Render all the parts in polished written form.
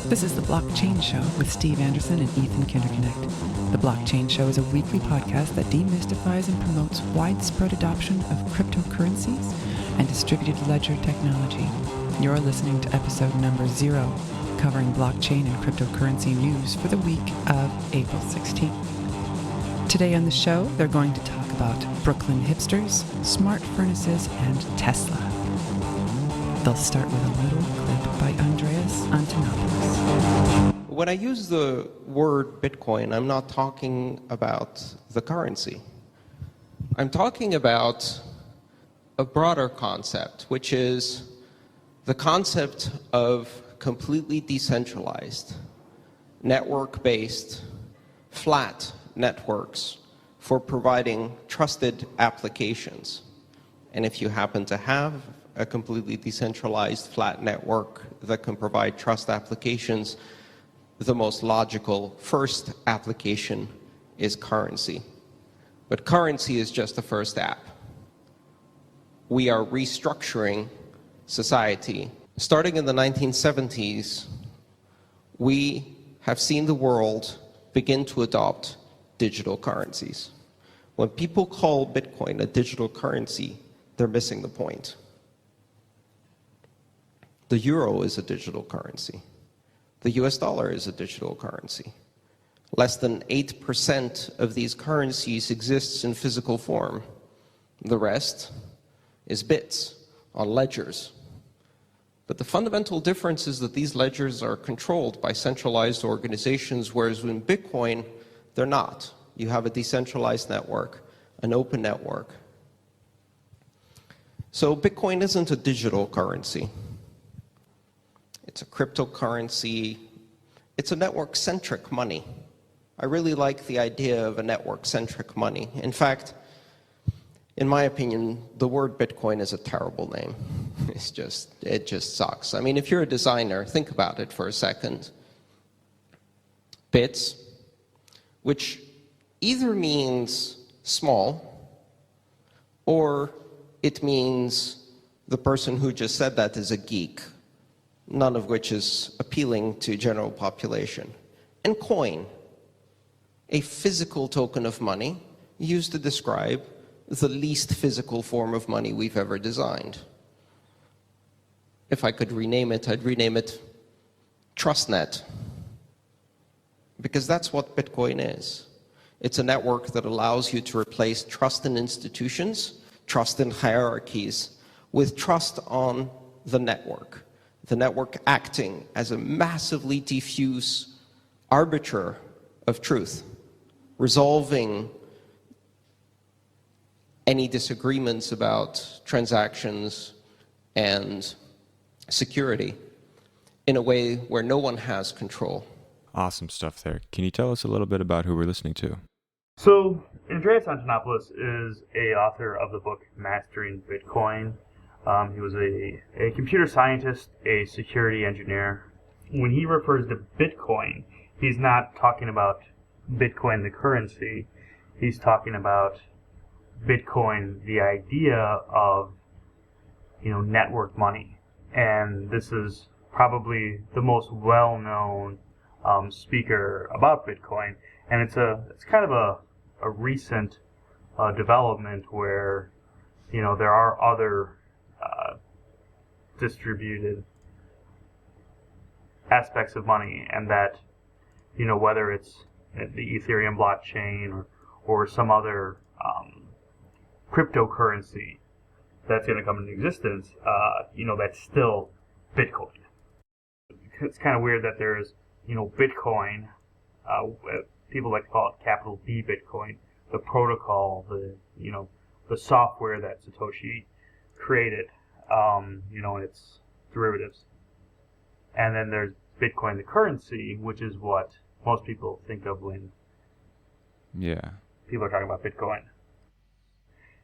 This is the Blockchain Show with Steve Anderson and Ethan Kinderconnect. The Blockchain Show is a weekly podcast that demystifies and promotes widespread adoption of cryptocurrencies and distributed ledger technology. You're listening to episode number 0, covering blockchain and cryptocurrency news for the week of April 16th. Today on the show, they're going to talk about Brooklyn hipsters, smart furnaces, and Tesla. They'll start with a little clip by Andreas Antonopoulos. When I use the word Bitcoin, I'm not talking about the currency. I'm talking about a broader concept, which is the concept of completely decentralized, network-based, flat networks for providing trusted applications. And if you happen to have a completely decentralized flat network that can provide trust applications, the most logical first application is currency. But currency is just the first app. We are restructuring society. Starting in the 1970s, we have seen the world begin to adopt digital currencies. When people call Bitcoin a digital currency, they're missing the point. The euro is a digital currency. The US dollar is a digital currency. Less than 8% of these currencies exists in physical form. The rest is bits on ledgers. But the fundamental difference is that these ledgers are controlled by centralized organizations, whereas in Bitcoin, they're not. You have a decentralized network, an open network. So Bitcoin isn't a digital currency. It's a cryptocurrency. It's a network-centric money. I really like the idea of a network-centric money. In fact, in my opinion, the word Bitcoin is a terrible name. It just sucks. I mean, if you're a designer, think about it for a second. Bits, which either means small, or it means the person who just said that is a geek, none of which is appealing to general population. And coin, a physical token of money used to describe the least physical form of money we've ever designed. If I could rename it, I'd rename it TrustNet, because that's what Bitcoin is. It's a network that allows you to replace trust in institutions, trust in hierarchies, with trust on the network acting as a massively diffuse arbiter of truth, resolving any disagreements about transactions and security in a way where no one has control. Awesome stuff there. Can you tell us a little bit about who we're listening to? So, Andreas Antonopoulos is an author of the book Mastering Bitcoin. He was a computer scientist, a security engineer. When he refers to Bitcoin, he's not talking about Bitcoin, the currency. He's talking about Bitcoin, the idea of, network money. And this is probably the most well-known speaker about Bitcoin. And it's kind of a recent development where, there are other distributed aspects of money, and that, whether it's the Ethereum blockchain or some other cryptocurrency that's going to come into existence, that's still Bitcoin. It's kind of weird that there's, Bitcoin, people like to call it capital B Bitcoin, the protocol, the software that Satoshi created, and its derivatives. And then there's Bitcoin, the currency, which is what most people think of when people are talking about Bitcoin.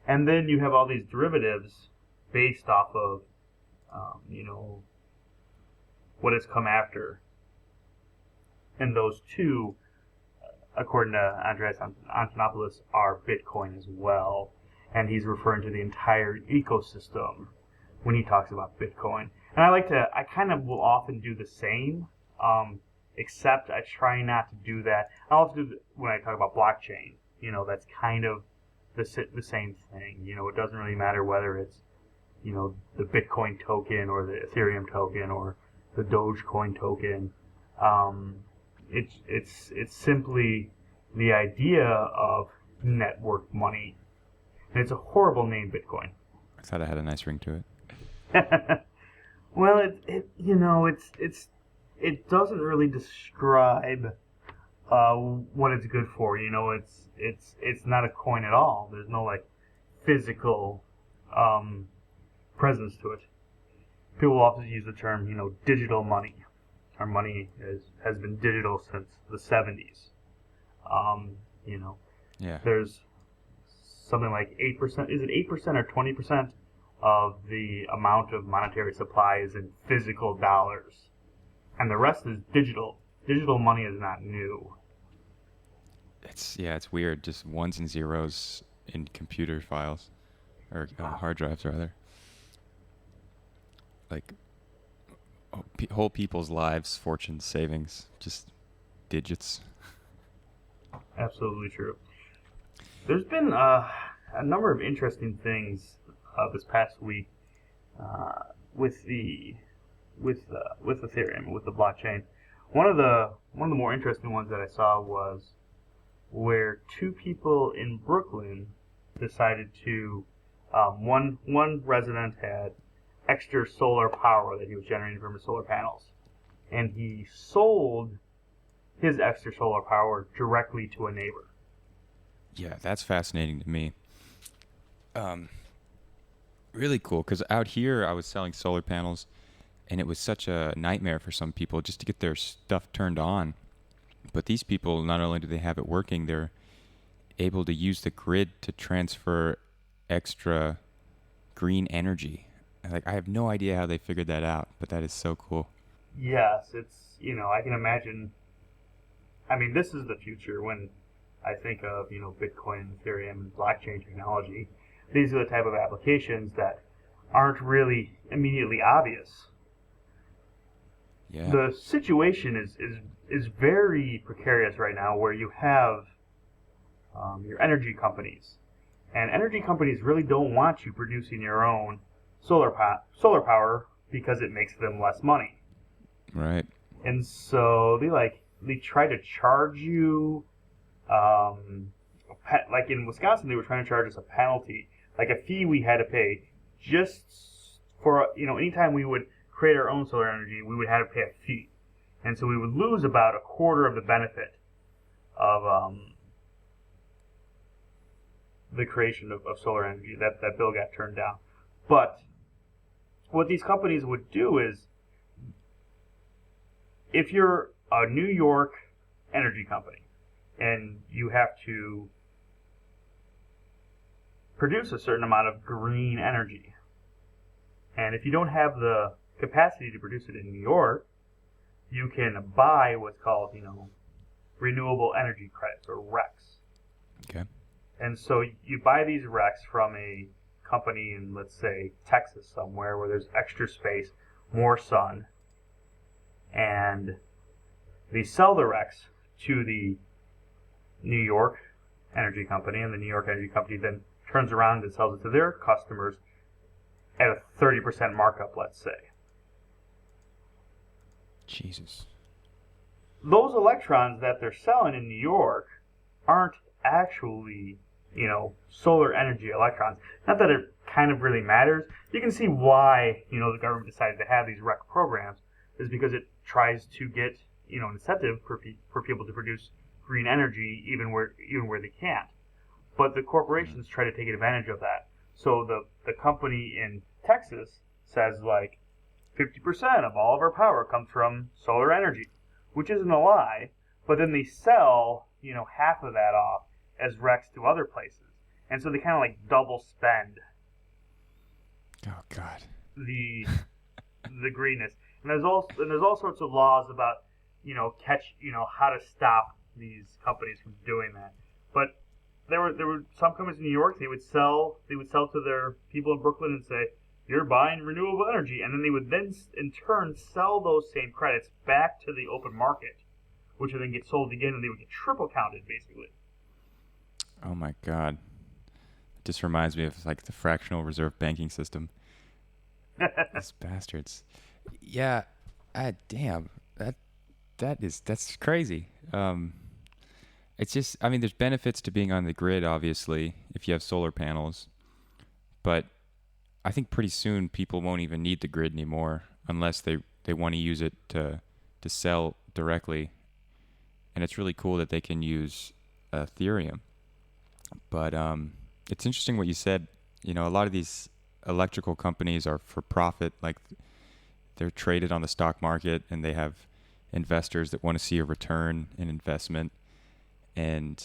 And then you have all these derivatives based off of, what has come after. And those two, according to Andreas Antonopoulos, are Bitcoin as well. And he's referring to the entire ecosystem when he talks about Bitcoin. And I kind of will often do the same Except I try not to do that. I also do when I talk about blockchain. That's kind of the same thing. It doesn't really matter whether it's the Bitcoin token or the Ethereum token or the Dogecoin token. It's simply the idea of network money, and it's a horrible name, Bitcoin. I thought it had a nice ring to it. Well, it doesn't really describe what it's good for. It's not a coin at all. There's no like physical presence to it. People often use the term, digital money. Our money has been digital since the 70s. Yeah. There's something like 8%. Is it 8% or 20% of the amount of monetary supply is in physical dollars, and the rest is digital. Digital money is not new. It's weird. Just ones and zeros in computer files, or hard drives rather. Like whole people's lives, fortunes, savings, just digits. Absolutely true. There's been a number of interesting things this past week with Ethereum, with the blockchain. One of the more interesting ones that I saw was where two people in Brooklyn decided to one resident had extra solar power that he was generating from his solar panels, and he sold his extra solar power directly to a neighbor. Yeah, that's fascinating to me. Really cool, because out here I was selling solar panels, and it was such a nightmare for some people just to get their stuff turned on. But these people, not only do they have it working, they're able to use the grid to transfer extra green energy. Like, I have no idea how they figured that out, but that is so cool. Yes, it's, I can imagine. I mean, this is the future when I think of, Bitcoin, Ethereum, and blockchain technology. These are the type of applications that aren't really immediately obvious. Yeah. The situation is very precarious right now, where you have your energy companies. And energy companies really don't want you producing your own solar power because it makes them less money. Right. And so they try to charge you, like in Wisconsin, they were trying to charge us a penalty, like a fee we had to pay just for, anytime we would create our own solar energy, we would have to pay a fee. And so we would lose about a quarter of the benefit of the creation of solar energy. That bill got turned down. But what these companies would do is, if you're a New York energy company and you have to produce a certain amount of green energy, and if you don't have the capacity to produce it in New York, you can buy what's called, renewable energy credits, or RECs. Okay. And so you buy these RECs from a company in, let's say, Texas somewhere, where there's extra space, more sun, and they sell the RECs to the New York energy company, and the New York energy company then turns around and sells it to their customers at a 30% markup, let's say. Jesus. Those electrons that they're selling in New York aren't actually, solar energy electrons. Not that it kind of really matters. You can see why, the government decided to have these REC programs, is because it tries to get, an incentive for people to produce green energy even where they can't. But the corporations try to take advantage of that. So the company in Texas says, like, 50% of all of our power comes from solar energy, which isn't a lie, but then they sell, half of that off as RECs to other places. And so they kind of like double spend Oh God. the greenness. And there's all sorts of laws about, how to stop these companies from doing that. But there were some companies in New York, they would sell to their people in Brooklyn and say, you're buying renewable energy. And then they would then, in turn, sell those same credits back to the open market, which would then get sold again, and they would get triple counted, basically. Oh my God. It just reminds me of like the fractional reserve banking system. These bastards. Yeah. Damn. That's crazy. It's just, I mean, there's benefits to being on the grid, obviously, if you have solar panels. But I think pretty soon people won't even need the grid anymore unless they want to use it to sell directly. And it's really cool that they can use Ethereum. But it's interesting what you said. You know, a lot of these electrical companies are for profit. Like, they're traded on the stock market, and they have investors that want to see a return in investment. And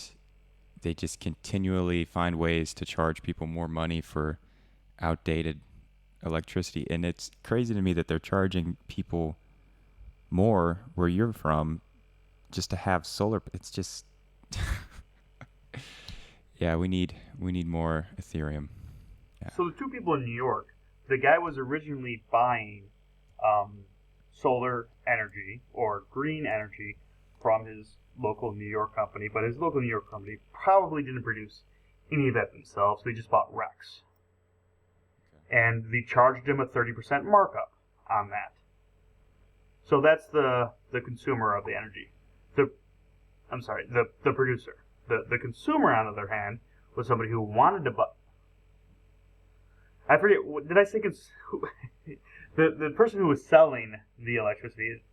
they just continually find ways to charge people more money for outdated electricity. And it's crazy to me that they're charging people more where you're from just to have solar. It's just yeah, we need more Ethereum. Yeah. So the two people in New York, the guy was originally buying solar energy or green energy from his local New York company, but his local New York company probably didn't produce any of that themselves. They just bought RECs. Okay. And they charged him a 30% markup on that. So that's the consumer of the energy. The producer. The consumer, on the other hand, was somebody who wanted to buy. I forget, did I say the person who was selling the electricity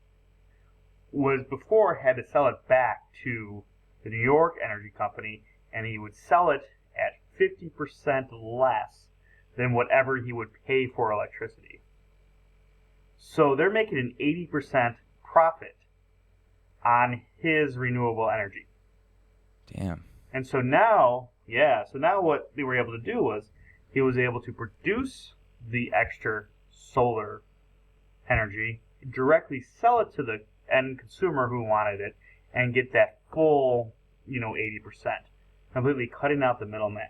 was before had to sell it back to the New York energy company, and he would sell it at 50% less than whatever he would pay for electricity. So they're making an 80% profit on his renewable energy. Damn. And so now what they were able to do was he was able to produce the extra solar energy, directly sell it to the end consumer who wanted it, and get that full, 80%, completely cutting out the middleman.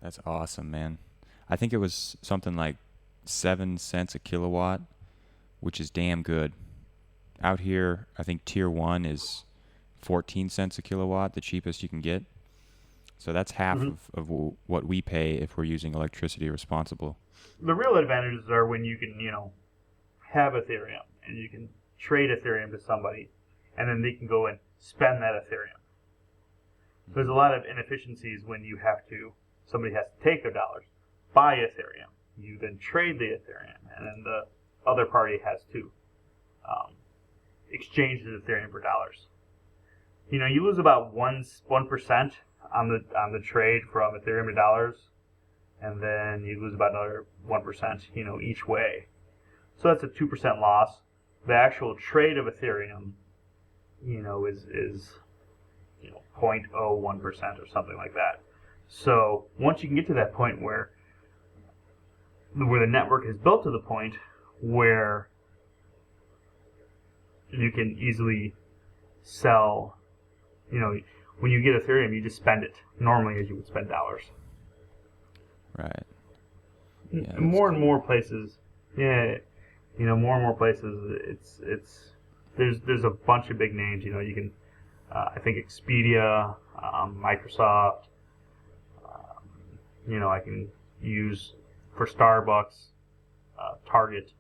That's awesome, man. I think it was something like 7 cents a kilowatt, which is damn good. Out here, I think tier 1 is 14 cents a kilowatt, the cheapest you can get. So that's half of what we pay if we're using electricity responsible. The real advantages are when you can, have Ethereum, and you can trade Ethereum to somebody, and then they can go and spend that Ethereum. There's a lot of inefficiencies when somebody has to take their dollars, buy Ethereum. You then trade the Ethereum, and then the other party has to exchange the Ethereum for dollars. You lose about 1% on the trade from Ethereum to dollars, and then you lose about another 1%, each way. So that's a 2% loss. The actual trade of Ethereum, is 0.01% or something like that. So once you can get to that point where the network is built to the point where you can easily sell, when you get Ethereum, you just spend it normally as you would spend dollars. Right. Yeah, more and more places, more and more places, there's a bunch of big names. You can, I think Expedia, Microsoft. I can use for Starbucks, Target.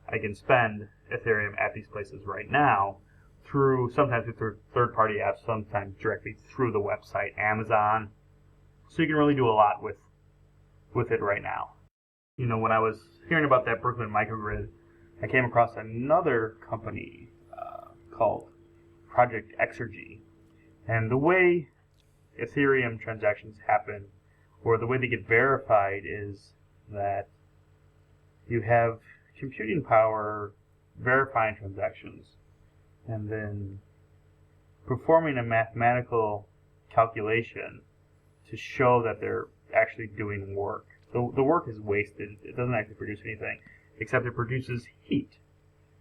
I can spend Ethereum at these places right now sometimes through third-party apps, sometimes directly through the website, Amazon. So you can really do a lot with it right now. When I was hearing about that Brooklyn microgrid, I came across another company called Project Exergy. And the way Ethereum transactions happen, or the way they get verified, is that you have computing power verifying transactions, and then performing a mathematical calculation to show that they're actually doing work. The work is wasted. It doesn't actually produce anything, except it produces heat.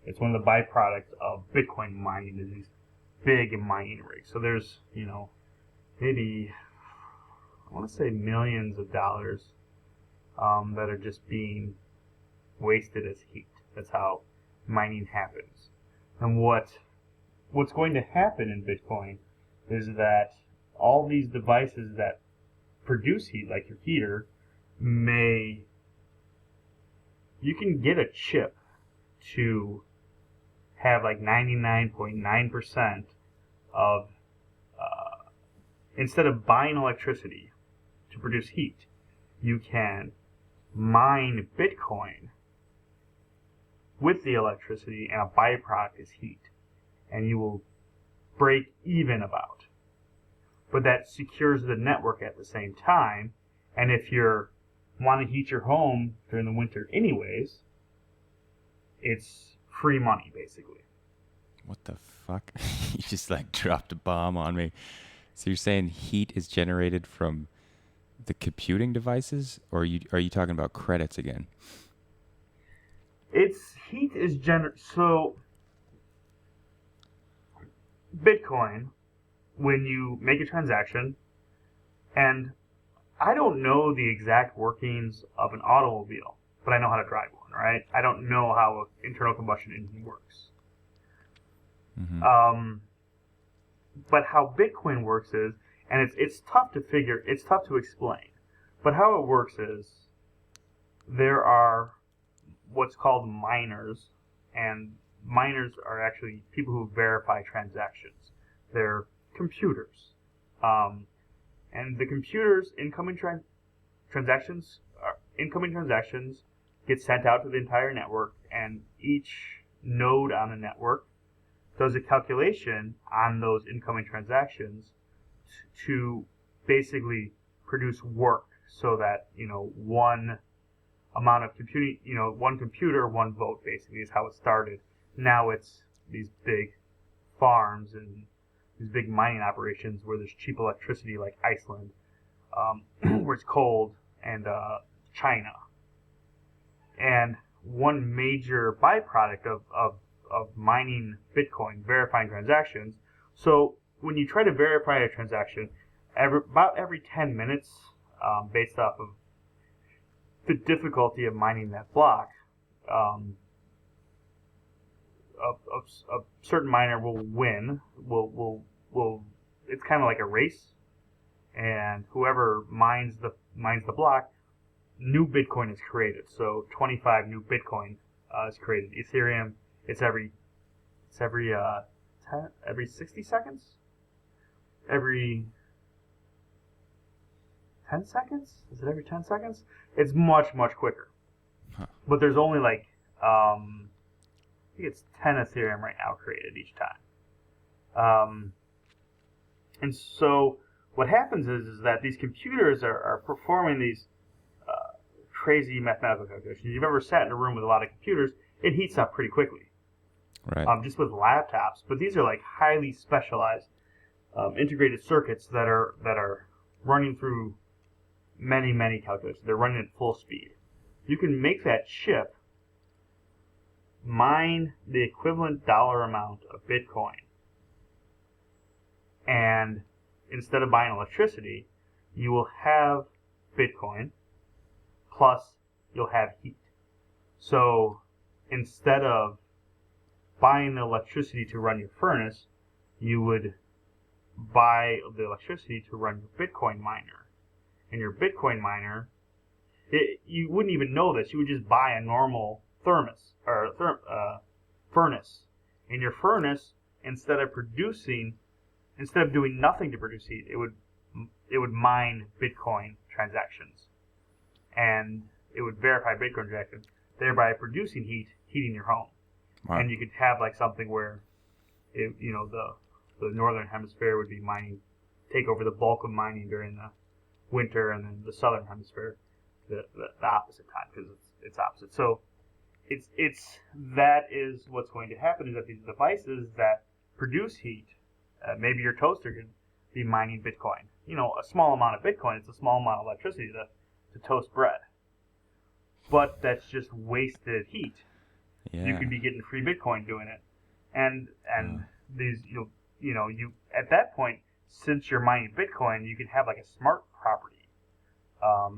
It's one of the byproducts of Bitcoin mining, is these big mining rigs. So there's, maybe, I want to say millions of dollars that are just being wasted as heat. That's how mining happens. And what's going to happen in Bitcoin is that all these devices that produce heat, like your heater, you can get a chip to have like 99.9% of, instead of buying electricity to produce heat, you can mine Bitcoin with the electricity, and a byproduct is heat. And you will break even about. But that secures the network at the same time. And if you want to heat your home during the winter anyways, it's free money, basically. What the fuck? You just like dropped a bomb on me. So you're saying heat is generated from the computing devices, or are you talking about credits again? Heat is so Bitcoin, when you make a transaction, and I don't know the exact workings of an automobile, but I know how to drive one, right? I don't know how an internal combustion engine works. Mm-hmm. But how Bitcoin works is, and it's tough to explain, but how it works is there are what's called miners, and miners are actually people who verify transactions. They're computers. And the computers' incoming transactions get sent out to the entire network, and each node on the network does a calculation on those incoming transactions to basically produce work, so that, one amount of computing, one computer, one vote, basically, is how it started. Now it's these big farms and these big mining operations where there's cheap electricity, like Iceland, where it's cold, and China. And one major byproduct of mining Bitcoin, verifying transactions. So when you try to verify a transaction, about every 10 minutes, based off of the difficulty of mining that block, a certain miner will win. It's kind of like a race, and whoever mines the block, new Bitcoin is created. So 25 new Bitcoin is created. Ethereum, it's every 60 seconds, every 10 seconds. Is it every 10 seconds? It's much quicker. Huh. But there's only like I think it's 10 Ethereum right now created each time. And so what happens is that these computers are performing these crazy mathematical calculations. If you've ever sat in a room with a lot of computers, it heats up pretty quickly. Right. Just with laptops. But these are like highly specialized integrated circuits that are running through many calculations. They're running at full speed. You can make that chip mine the equivalent dollar amount of Bitcoin, and instead of buying electricity, you will have Bitcoin plus you'll have heat. So instead of buying the electricity to run your furnace, you would buy the electricity to run your Bitcoin miner. And your Bitcoin miner, you wouldn't even know this. You would just buy a normal furnace. In your furnace, instead of doing nothing to produce heat, it would mine Bitcoin transactions, and it would verify Bitcoin transactions, thereby producing heating your home. Wow. And you could have like something where, the northern hemisphere would be take over the bulk of mining during the winter, and then the southern hemisphere the opposite time, because it's opposite. So that is what's going to happen, is that these devices that produce heat, maybe your toaster could be mining Bitcoin. A small amount of Bitcoin, it's a small amount of electricity to toast bread. But that's just wasted heat. Yeah. You could be getting free Bitcoin doing it. And these, at that point, since you're mining Bitcoin, you can have like a smart property.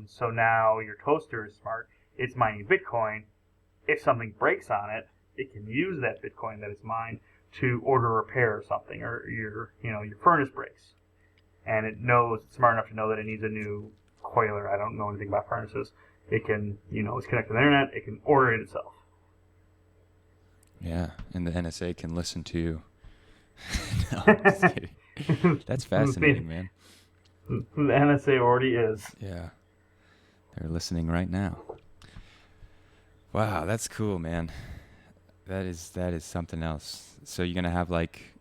So now your toaster is smart. It's mining Bitcoin. If something breaks on it, it can use that Bitcoin that it's mined to order a repair or something, or your furnace breaks, and it's smart enough to know that it needs a new coiler. I don't know anything about furnaces. It can, it's connected to the internet. It can order it itself. Yeah, and the NSA can listen to. No, I'm just kidding. That's fascinating, man. The NSA already is. Yeah, they're listening right now. Wow, that's cool, man. That is something else. So you're gonna have like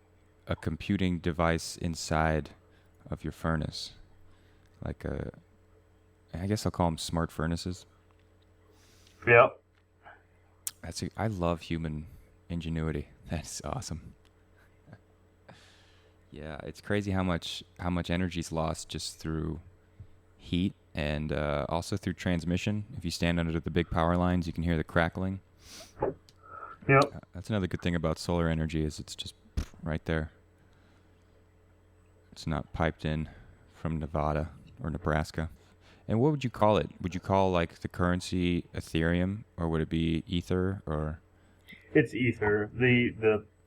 a computing device inside of your furnace, like I guess I'll call them smart furnaces. Yep. I love human ingenuity. That's awesome. Yeah, it's crazy how much energy is lost just through heat and also through transmission. If you stand under the big power lines, you can hear the crackling. Yep. That's another good thing about solar energy is it's just right there. It's not piped in from Nevada or Nebraska. And what would you call it? Would you call like the currency Ethereum, or would it be Ether, or? It's Ether.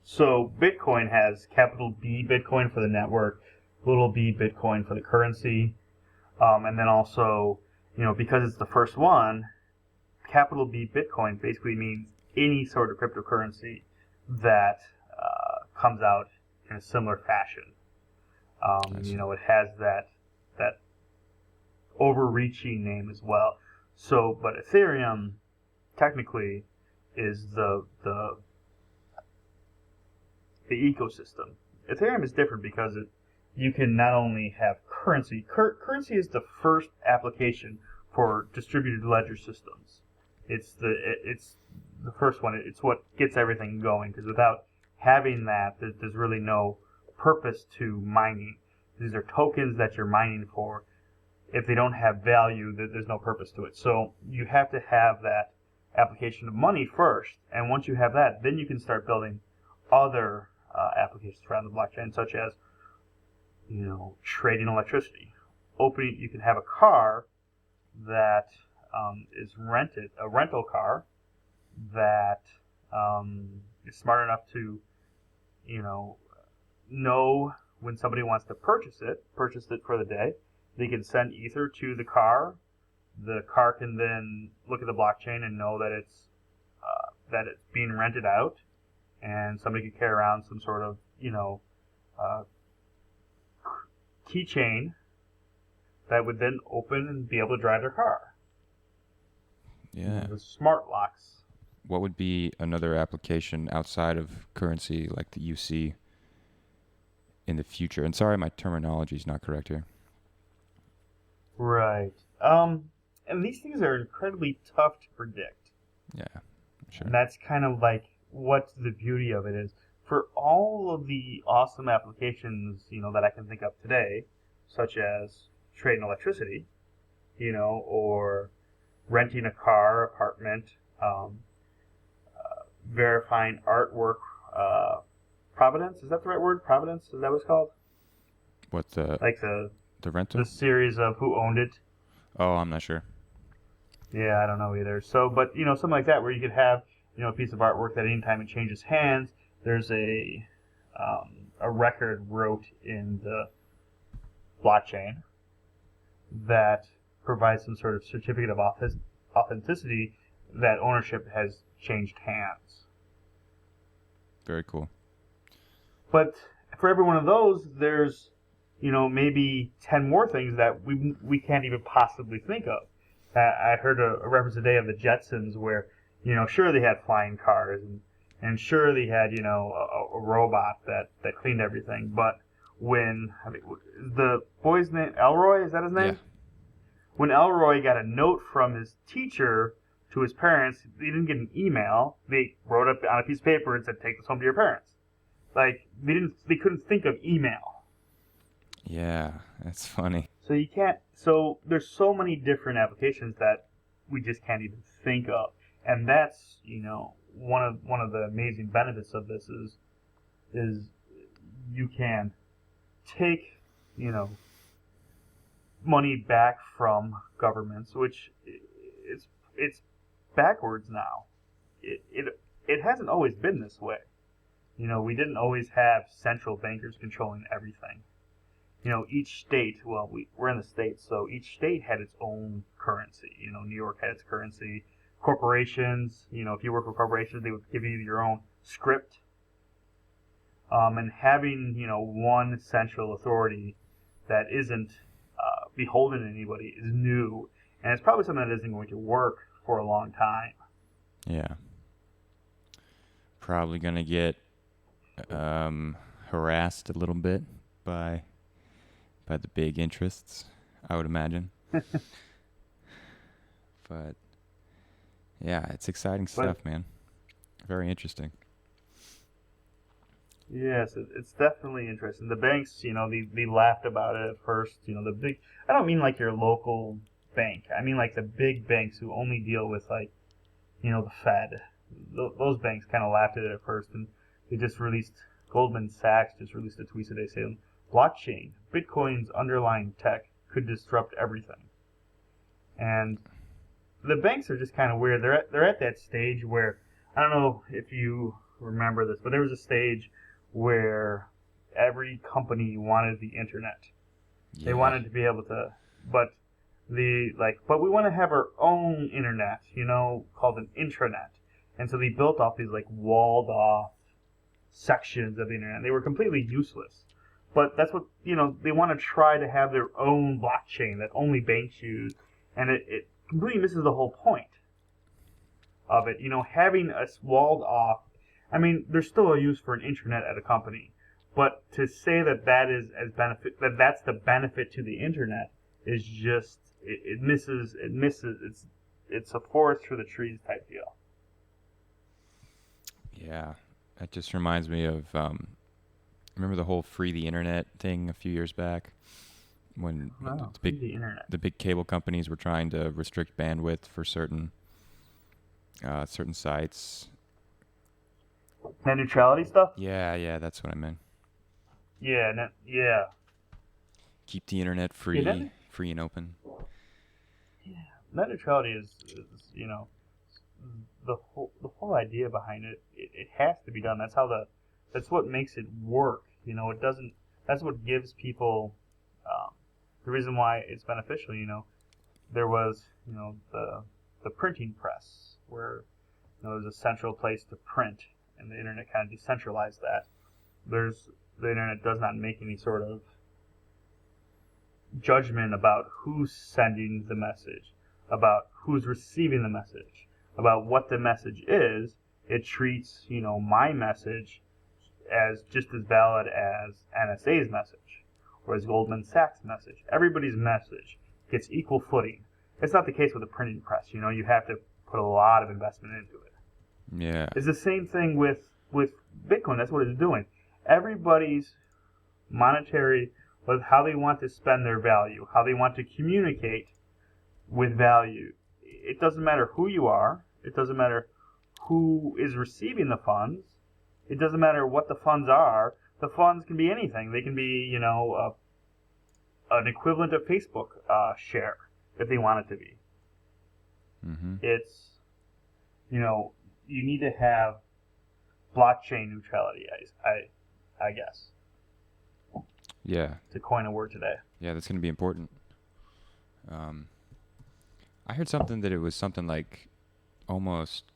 So Bitcoin has capital B Bitcoin for the network, little b Bitcoin for the currency, and then also, because it's the first one, capital B Bitcoin basically means any sort of cryptocurrency that comes out in a similar fashion. It has that overreaching name as well. So, but Ethereum technically is the ecosystem. Ethereum is different because you can not only have currency. Currency is the first application for distributed ledger systems. It's the first one. It's what gets everything going, because without having that, there's really no purpose to mining. These are tokens that you're mining for. If they don't have value, there's no purpose to it. So you have to have that application of money first, and once you have that, then you can start building other applications around the blockchain, such as trading electricity. You can have a car that is rented, a rental car that is smart enough to know when somebody wants to purchase it for the day. They can send Ether to the car. The car can then look at the blockchain and know that it's being rented out, and somebody could carry around some sort of keychain that would then open and be able to drive their car. Yeah. The smart locks. What would be another application outside of currency like that you see in the future? And sorry, my terminology is not correct here. Right. And these things are incredibly tough to predict. Yeah, sure. And that's kind of like what the beauty of it is. For all of the awesome applications, that I can think of today, such as trading electricity, or renting a car, apartment, verifying artwork, provenance, is that the right word? Provenance, is that what it's called? What the rental? The series of who owned it. Oh, I'm not sure. Yeah, I don't know either. So, but something like that, where you could have a piece of artwork that anytime it changes hands, there's a record wrote in the blockchain that provides some sort of certificate of authenticity that ownership has changed hands. Very cool. But for every one of those, there's maybe 10 more things that we can't even possibly think of. I heard a reference today of the Jetsons where, sure they had flying cars and sure they had, a robot that cleaned everything. But when, the boy's name, Elroy, is that his name? Yeah. When Elroy got a note from his teacher to his parents, he didn't get an email. They wrote up on a piece of paper and said, "Take this home to your parents." Like, they couldn't think of email. Yeah, that's funny. So there's so many different applications that we just can't even think of. And that's, one of the amazing benefits of this is you can take, money back from governments, which it's backwards now. It hasn't always been this way. We didn't always have central bankers controlling everything. Each state, well, we're in the States, so each state had its own currency. New York had its currency. Corporations, if you work for corporations, they would give you your own script. And having, one central authority that isn't beholden to anybody is new. And it's probably something that isn't going to work for a long time. Yeah. Probably going to get harassed a little bit by the big interests, I would imagine. But yeah, it's exciting stuff, man. Very interesting. Yes, it's definitely interesting. The banks, they laughed about it at first. The big, I don't mean like your local bank. I mean like the big banks who only deal with the Fed. Those banks kind of laughed at it at first, and they just released, Goldman Sachs just released a tweet today saying, blockchain, Bitcoin's underlying tech, could disrupt everything. And the banks are just kind of weird. They're at that stage where, I don't know if you remember this, but there was a stage where every company wanted the internet. Yeah. They wanted to be able to, but we want to have our own internet, called an intranet. And so they built off these walled off sections of the internet. They were completely useless. But that's what, they want to try to have their own blockchain that only banks use. And it completely misses the whole point of it. Having a walled off, I mean, there's still a use for an intranet at a company. But to say that is that's the benefit to the internet is just, it misses, it's a forest for the trees type deal. Yeah, that just reminds me of, remember the whole free the internet thing a few years back? When the big cable companies were trying to restrict bandwidth for certain sites. Net neutrality stuff? Yeah, that's what I meant. Yeah. Keep the internet free, free and open. Yeah, net neutrality is the whole idea behind it. It has to be done. That's what makes it work. It doesn't. That's what gives people the reason why it's beneficial. There was the printing press where there's a central place to print, and the internet kind of decentralized that. The internet does not make any sort of judgment about who's sending the message, about who's receiving the message, about what the message is. It treats my message as just as valid as NSA's message or as Goldman Sachs' message. Everybody's message gets equal footing. It's not the case with a printing press. You have to put a lot of investment into it. Yeah. It's the same thing with Bitcoin. That's what it's doing. Everybody's monetary, with how they want to spend their value, how they want to communicate with value. It doesn't matter who you are. It doesn't matter who is receiving the funds. It doesn't matter what the funds are. The funds can be anything. They can be, an equivalent of Facebook share if they want it to be. Mm-hmm. It's, you need to have blockchain neutrality, I guess. Yeah. To coin a word today. Yeah, that's going to be important. I heard something that it was something like almost,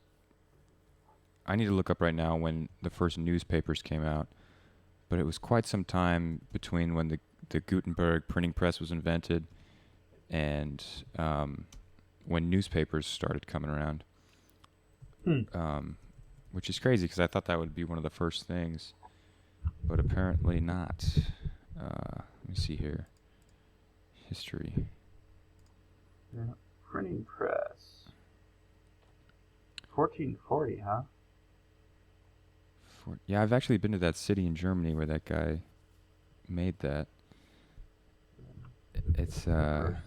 I need to look up right now when the first newspapers came out, but it was quite some time between when the Gutenberg printing press was invented and when newspapers started coming around. Which is crazy because I thought that would be one of the first things, but apparently not. Let me see here. History. Yeah. Printing press. 1440, huh? Yeah, I've actually been to that city in Germany where that guy made that. It's newspaper.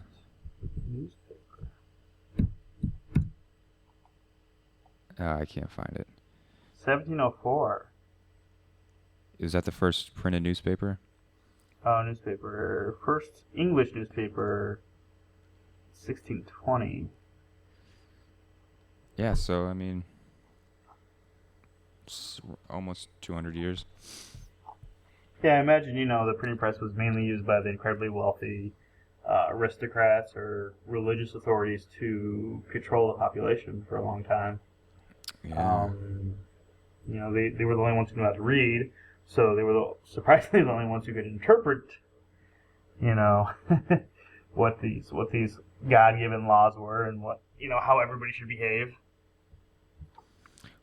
I can't find it. 1704. Is that the first printed newspaper? Newspaper. First English newspaper, 1620. Yeah, so I mean, it's almost 200 years. Yeah, I imagine, the printing press was mainly used by the incredibly wealthy aristocrats or religious authorities to control the population for a long time. Yeah. They were the only ones who knew how to read, so they were surprisingly the only ones who could interpret, what these God-given laws were and what, how everybody should behave.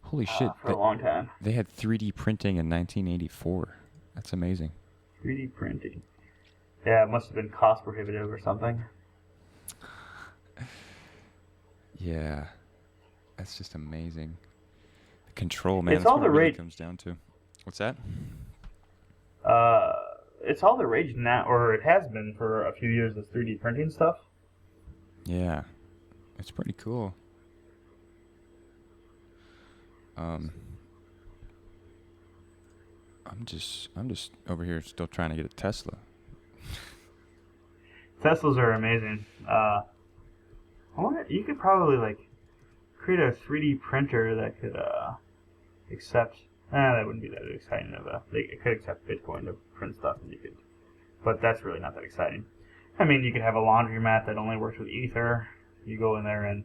Holy shit. For a long time. They had 3D printing in 1984. That's amazing. 3D printing. Yeah, it must have been cost prohibitive or something. Yeah. That's just amazing. The control, man. It's That's all what the it really rage. comes down to. What's that? It's all the rage now, or it has been for a few years, this 3D printing stuff. Yeah. It's pretty cool. I'm just over here still trying to get a Tesla. Teslas are amazing. I wonder, you could probably create a 3D printer that could accept. That wouldn't be that exciting it could accept Bitcoin to print stuff, and but that's really not that exciting. I mean, you could have a laundromat that only works with Ether. You go in there and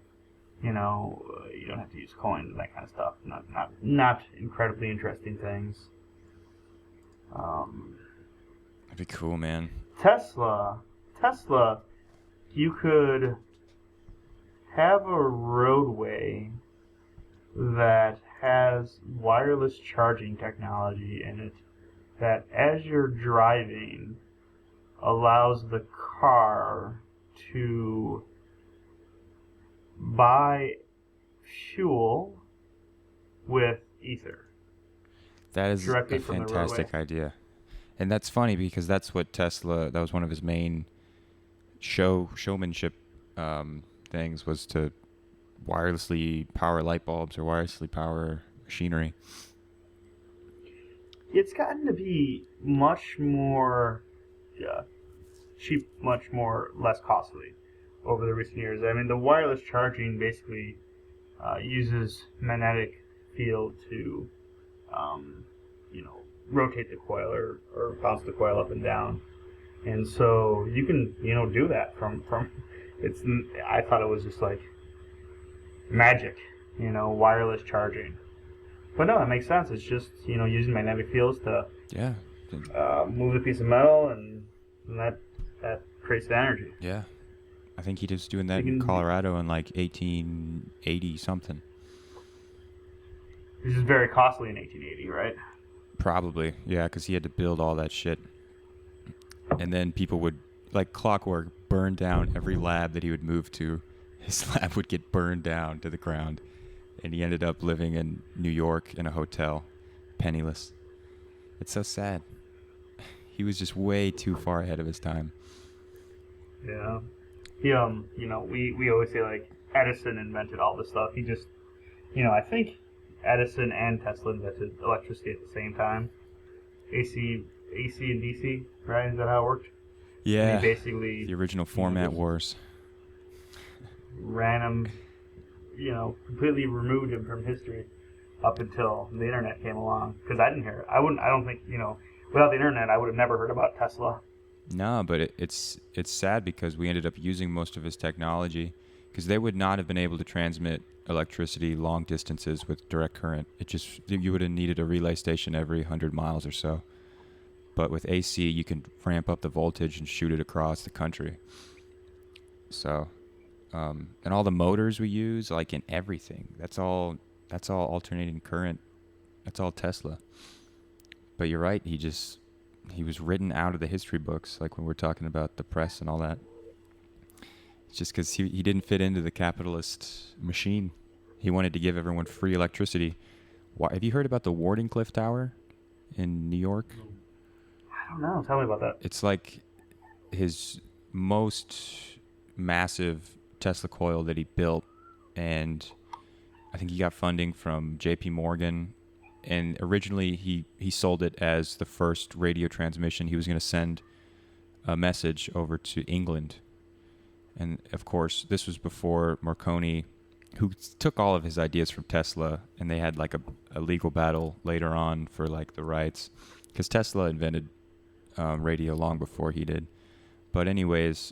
you don't have to use coins and that kind of stuff. Not incredibly interesting things. That'd be cool, man. Tesla, you could have a roadway that has wireless charging technology in it that, as you're driving, allows the car to buy fuel with Ether. That is a Directly from the fantastic roadway. idea. And that's funny because that's what Tesla, that was one of his main showmanship things, was to wirelessly power light bulbs or wirelessly power machinery. It's gotten to be much more cheap, much more less costly over the recent years. I mean, the wireless charging basically uses magnetic field to, rotate the coil or bounce the coil up and down. And so you can, do that from it's. I thought it was just like magic, wireless charging. But no, it makes sense. It's just, using magnetic fields to move the piece of metal, and that creates the energy. Yeah. I think he was doing that in Colorado in 1880 something. Which is very costly in 1880, right? Probably, yeah, because he had to build all that shit. And then people would, like clockwork, burn down every lab that he would move to. His lab would get burned down to the ground. And he ended up living in New York in a hotel, penniless. It's so sad. He was just way too far ahead of his time. Yeah. He, we always say, Edison invented all this stuff. He just, I think Edison and Tesla invented electricity at the same time. AC and DC, right? Is that how it worked? Yeah. He basically, the original format wars. Ran him, completely removed him from history up until the internet came along. Because I didn't hear it. I don't think, without the internet, I would have never heard about Tesla. No, but it's sad because we ended up using most of his technology, because they would not have been able to transmit electricity long distances with direct current. You would have needed a relay station every 100 miles or so. But with AC, you can ramp up the voltage and shoot it across the country. So, and all the motors we use, in everything, that's all alternating current. That's all Tesla. But you're right, he was written out of the history books, like when we're talking about the press and all that. It's just because he didn't fit into the capitalist machine. He wanted to give everyone free electricity. Have you heard about the Wardenclyffe Tower in New York? I don't know. Tell me about that. It's like his most massive Tesla coil that he built, and I think he got funding from J.P. Morgan. And originally he sold it as the first radio transmission. He was going to send a message over to England. And of course, this was before Marconi, who took all of his ideas from Tesla, and they had like a legal battle later on for like the rights, because Tesla invented radio long before he did. But anyways,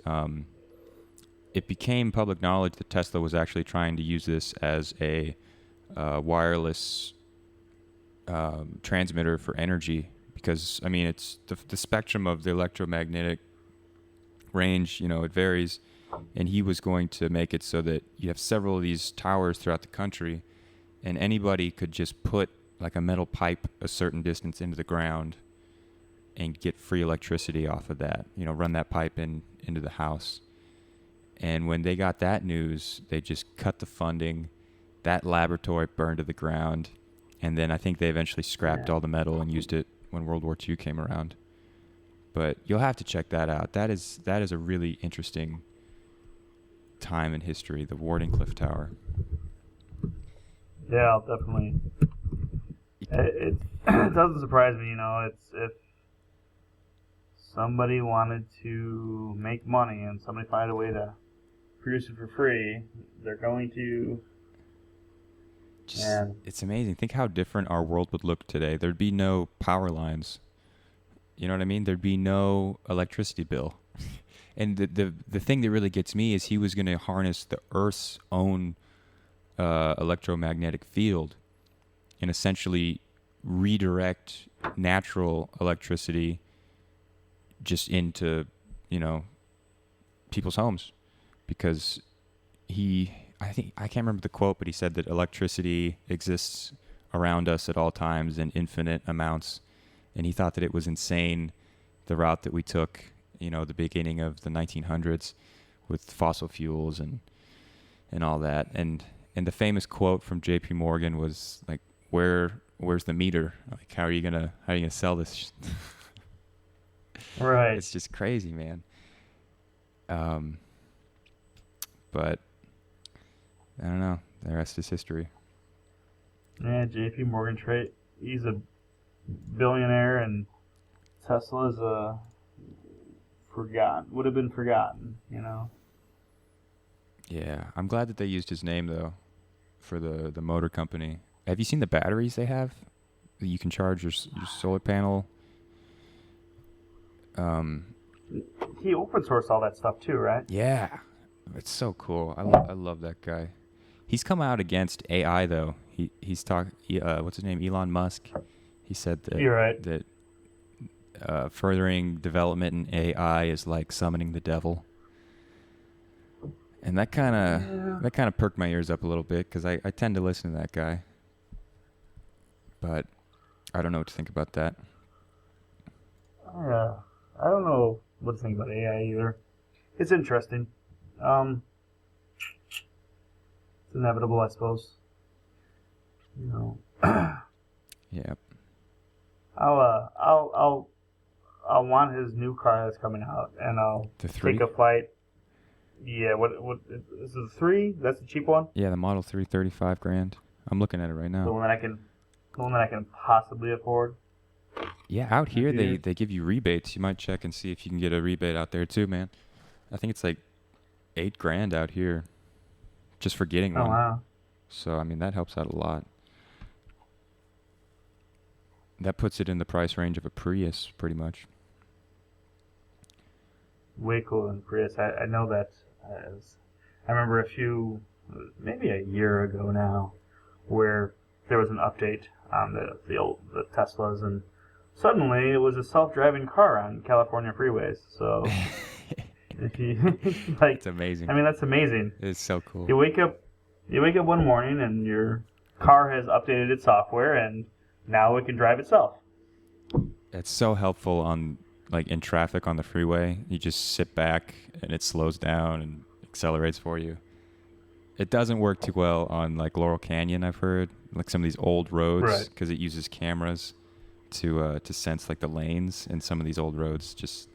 it became public knowledge that Tesla was actually trying to use this as a wireless transmitter for energy, because I mean it's the spectrum of the electromagnetic range, it varies, and he was going to make it so that you have several of these towers throughout the country, and anybody could just put like a metal pipe a certain distance into the ground and get free electricity off of that, run that pipe into the house. And when they got that news, they just cut the funding. That laboratory burned to the ground, and then I think they eventually scrapped all the metal and used it when World War II came around. But you'll have to check that out. That is a really interesting time in history, the Wardenclyffe Tower. Yeah, I'll definitely. It doesn't surprise me, It's if somebody wanted to make money and somebody find a way to produce it for free, they're going to. It's amazing. Think how different our world would look today. There'd be no power lines. You know what I mean? There'd be no electricity bill. And the thing that really gets me is he was going to harness the Earth's own electromagnetic field and essentially redirect natural electricity just into, people's homes. Because I can't remember the quote, but he said that electricity exists around us at all times in infinite amounts. And he thought that it was insane, the route that we took, the beginning of the 1900s with fossil fuels and all that. And the famous quote from J.P. Morgan was like, where's the meter? Like, how are you gonna sell this? Right. It's just crazy, man. But I don't know. The rest is history. Yeah, J.P. Morgan trade. He's a billionaire, and Tesla's would have been forgotten, Yeah, I'm glad that they used his name though for the motor company. Have you seen the batteries they have that you can charge your solar panel? He open sourced all that stuff too, right? Yeah, it's so cool. I love that guy. He's come out against AI though. He's talked. What's his name? Elon Musk. He said that You're right. that furthering development in AI is like summoning the devil. And that kind of perked my ears up a little bit, because I tend to listen to that guy. But I don't know what to think about that. I don't know what to think about AI either. It's interesting. It's inevitable, I suppose. Yeah. I'll want his new car that's coming out, and I'll take a flight. Yeah, what is it, the 3? That's the cheap one? Yeah, the Model 3, $35,000. I'm looking at it right now. The one that I can possibly afford. Yeah, out here they give you rebates. You might check and see if you can get a rebate out there too, man. I think it's like $8,000 out here just for getting one. Oh wow. So I mean that helps out a lot. That puts it in the price range of a Prius pretty much. Way cooler than Prius. I know that. I remember maybe a year ago now, where there was an update on the Teslas, and suddenly it was a self-driving car on California freeways. So, if you it's amazing. I mean, that's amazing. It's so cool. You wake up one morning and your car has updated its software, and now it can drive itself. It's so helpful in traffic on the freeway. You just sit back and it slows down and accelerates for you. It doesn't work too well on like Laurel Canyon, I've heard, like some of these old roads, because it uses cameras to sense like the lanes, and some of these old roads just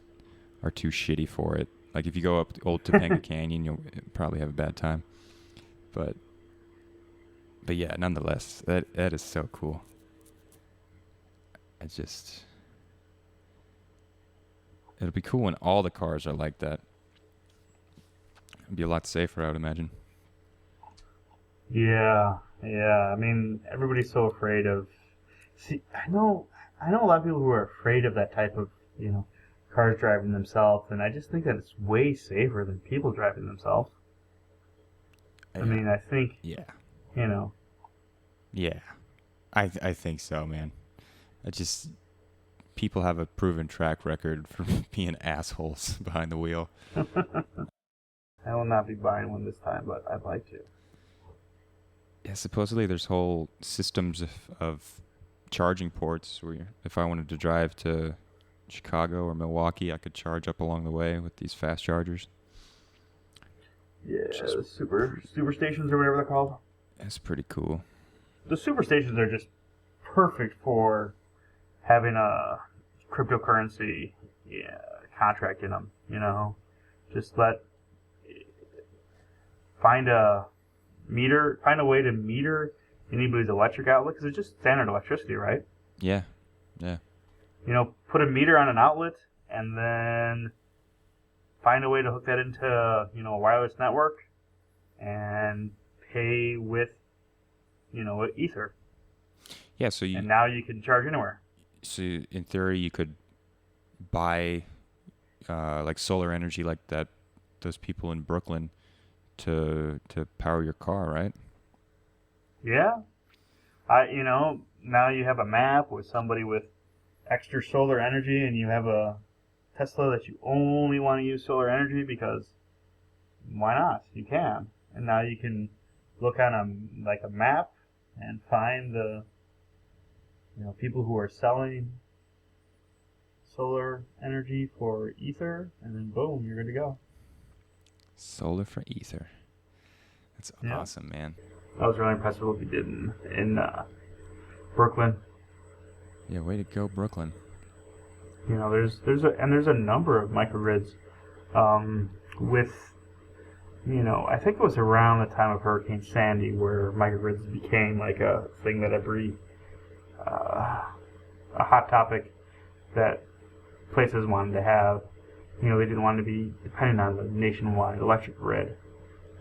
are too shitty for it. Like if you go up old Topanga Canyon, you'll probably have a bad time. But yeah, nonetheless, that is so cool. It'll be cool when all the cars are like that. It'd be a lot safer, I would imagine. Yeah. I mean, everybody's so afraid of. See, I know a lot of people who are afraid of that type of, cars driving themselves, and I just think that it's way safer than people driving themselves. I mean, I think. Yeah. Yeah. I think so, man. People have a proven track record for being assholes behind the wheel. I will not be buying one this time, but I'd like to. Yeah, supposedly there's whole systems of charging ports where if I wanted to drive to Chicago or Milwaukee, I could charge up along the way with these fast chargers. Yeah, the super stations or whatever they're called. That's pretty cool. The super stations are just perfect for having a cryptocurrency contract in them. Just find a way to meter anybody's electric outlet, because it's just standard electricity, right? Yeah. Put a meter on an outlet and then find a way to hook that into a wireless network and pay with Ether. Yeah, and now you can charge anywhere. So in theory, you could buy like solar energy like those people in Brooklyn to power your car, right? Yeah. Now you have a map with somebody with extra solar energy, and you have a Tesla that you only want to use solar energy because why not? You can. And now you can look on a map and find the people who are selling solar energy for Ether, and then boom, you're good to go. Solar for Ether. That's awesome, man. I was really impressed with what we did in Brooklyn. Yeah, way to go, Brooklyn. There's a number of microgrids with I think it was around the time of Hurricane Sandy where microgrids became like a thing that a hot topic that places wanted to have. They didn't want to be dependent on the nationwide electric grid.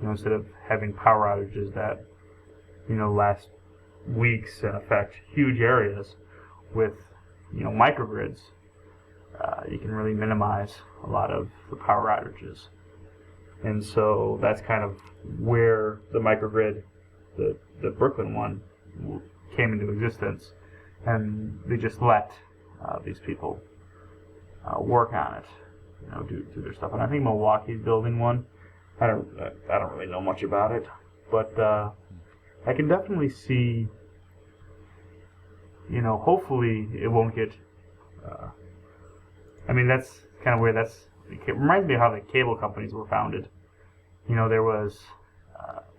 Instead of having power outages that last weeks and affect huge areas with microgrids, you can really minimize a lot of the power outages. And so that's kind of where the microgrid, the Brooklyn one, came into existence. And they just let these people work on it, do their stuff. And I think Milwaukee's building one. I don't really know much about it, but I can definitely see. Hopefully it won't get. That's kind of where it reminds me of how the cable companies were founded. There was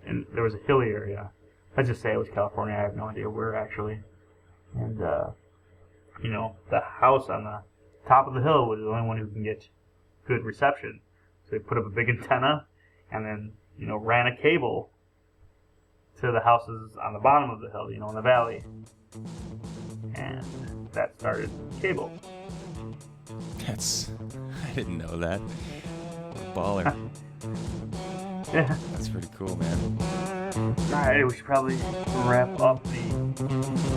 a hilly area. Let's just say it was California. I have no idea where actually. And the house on the top of the hill was the only one who can get good reception. So they put up a big antenna, and then ran a cable to the houses on the bottom of the hill, in the valley, and that started cable. I didn't know that. What a baller. Yeah. That's pretty cool, man. Alright, we should probably wrap up the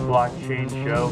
blockchain show.